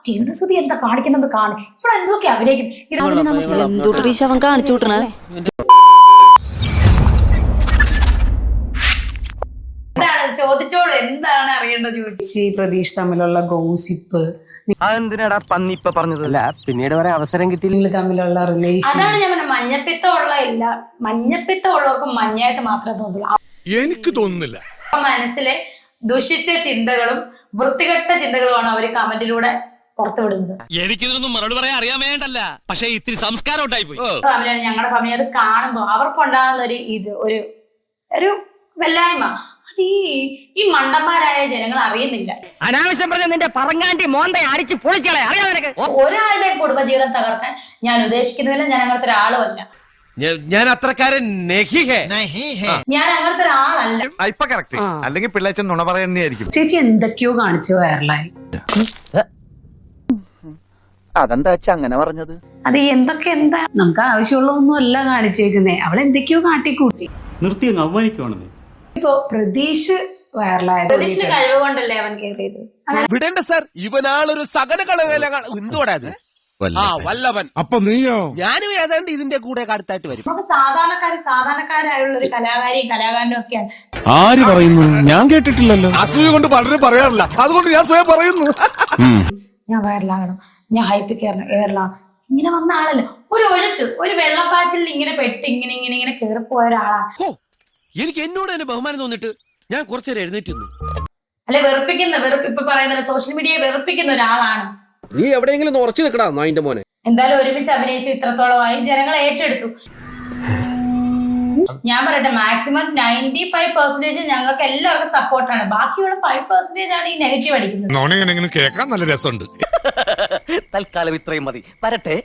രേണുസുതി എന്താ കാണിക്കുന്നത് കാണും ഇവിടെ എന്തൊക്കെ അഭിനയിക്കും അവൻ കാണിച്ചു വിട്ടണ എന്താണ് ചോദിച്ചോളൂ എന്താണ് അറിയേണ്ടത് ചോദിച്ചു പ്രതീഷ് തമ്മിലുള്ള ഗോസിപ്പ് അതെന്തിനാടാ പന്നിപ്പ പറഞ്ഞതല്ല പിന്നീട് വരെ അവസരം കിട്ടിയില്ല തമ്മിലുള്ള റിലേഷൻ അതാണ് ഞാൻ പറഞ്ഞത് മഞ്ഞപ്പിത്തം ഉള്ളവർക്ക് മഞ്ഞായിട്ട് മാത്രമേ തോന്നുള്ളൂ എനിക്ക് തോന്നുന്നില്ല മനസ്സിലെ ദുഷിച്ച ചിന്തകളും വൃത്തികെട്ട ചിന്തകളുമാണ് അവർ കമന്റിലൂടെ പുറത്തുവിടുന്നത്. എനിക്കിതൊന്നും മറുപടി പറയാൻ അറിയാൻ വേണ്ടല്ല, പക്ഷെ ഇത്തിരി സംസ്കാരം ഉണ്ടായി പോയി. ഫാമിലിയാണ് ഞങ്ങളുടെ ഫാമിലി. അത് കാണുമ്പോൾ അവർക്കുണ്ടാകുന്ന ഒരു വല്ലായ്മ അത് ഈ മണ്ടന്മാരായ ജനങ്ങൾ അറിയുന്നില്ല. അനാവശ്യം പറഞ്ഞ നിന്റെ പറങ്ങാണ്ടി മോന്തെ അടിച്ച് പൊളിച്ചളെ അറിയാം നിനക്ക്. ഒരാളുടെ കുടുംബജീവിതം തകർക്കാൻ ഞാൻ ഉദ്ദേശിക്കുന്നില്ല. ഞാൻ അങ്ങനത്തെ ഒരാളുമല്ല. ഞാൻ അത്രക്കാരൻ ഞാൻ അങ്ങനത്തെ ഒരാളല്ല. അല്ലെങ്കിൽ പിള്ളേച്ചൻ നുണ പറയുന്നതായിരിക്കും. ചേച്ചി എന്തൊക്കെയോ കാണിച്ചു വൈറലായി. അതെന്താ അങ്ങനെ പറഞ്ഞത്? അത് എന്താ നമുക്ക് ആവശ്യമുള്ളതൊന്നും അല്ല കാണിച്ചേക്കുന്നേ. അവൾ എന്തൊക്കെയോ കാട്ടിക്കൂട്ടി. നിർത്തി അങ്ങ് അവമാനിക്കുവാണെന്നേ. ഇപ്പൊ പ്രതീഷ് വൈറലായത് പ്രതീഷിന്റെ കഴിവ് കൊണ്ടല്ലേ അവൻ കയറിയത്. വിടേണ്ട സാർ, ഇവനാളൊരു സകല എന്തുകൂടാത് വല്ലവൻ. അപ്പൊ നീയോ? ഞാനും ഏതാണ്ട് ഇതിന്റെ കൂടെ അടുത്തായിട്ട് വരും. നമുക്ക് സാധാരണക്കാരായുള്ള ഒരു കലാകാരിയും കലാകാരനും ഒക്കെയാണ്. ആര് പറയുന്നു? ഞാൻ കേട്ടിട്ടില്ലല്ലോ. അസൂയ കൊണ്ട് പലരും പറയാറില്ല, അതുകൊണ്ട് ഞാൻ സ്വയം പറയുന്നു. ഞാൻ വൈറലാകണം, ഞാൻ ഹൈപ്പിൽ കയറണം, ഇങ്ങനെ വന്ന ആളല്ല. ഒരു വെള്ളപ്പാച്ചിൽ ഇങ്ങനെ പെട്ട് ഇങ്ങനെ കയറിപ്പോയ ഒരാളാണ്. എനിക്ക് എന്നോട് തന്നെ ബഹുമാനം തോന്നിട്ട് ഞാൻ കുറച്ചേരം എഴുന്നേറ്റുന്നു. അല്ലെ ഇപ്പൊ പറയുന്നത് സോഷ്യൽ മീഡിയയെ വെറുപ്പിക്കുന്ന ഒരാളാണ്. നീ എവിടെയെങ്കിലും ഉറച്ചു നിൽക്കടാ നായിന്റെ മോനെ. എന്തായാലും ഒരുമിച്ച് അഭിനയിച്ചു, ഇത്രത്തോളമായി ജനങ്ങൾ ഏറ്റെടുത്തു. ഞാൻ പറയട്ടെ, മാക്സിമം 95% ഞങ്ങൾക്ക് എല്ലാവർക്കും സപ്പോർട്ടാണ്. ബാക്കിയുള്ള 5% ആണ് ഈ നെഗറ്റീവ് അടിക്കുന്നത്. കേൾക്കാൻ നല്ല രസമുണ്ട്. തൽക്കാലം ഇത്രയും മതി. വരട്ടെ.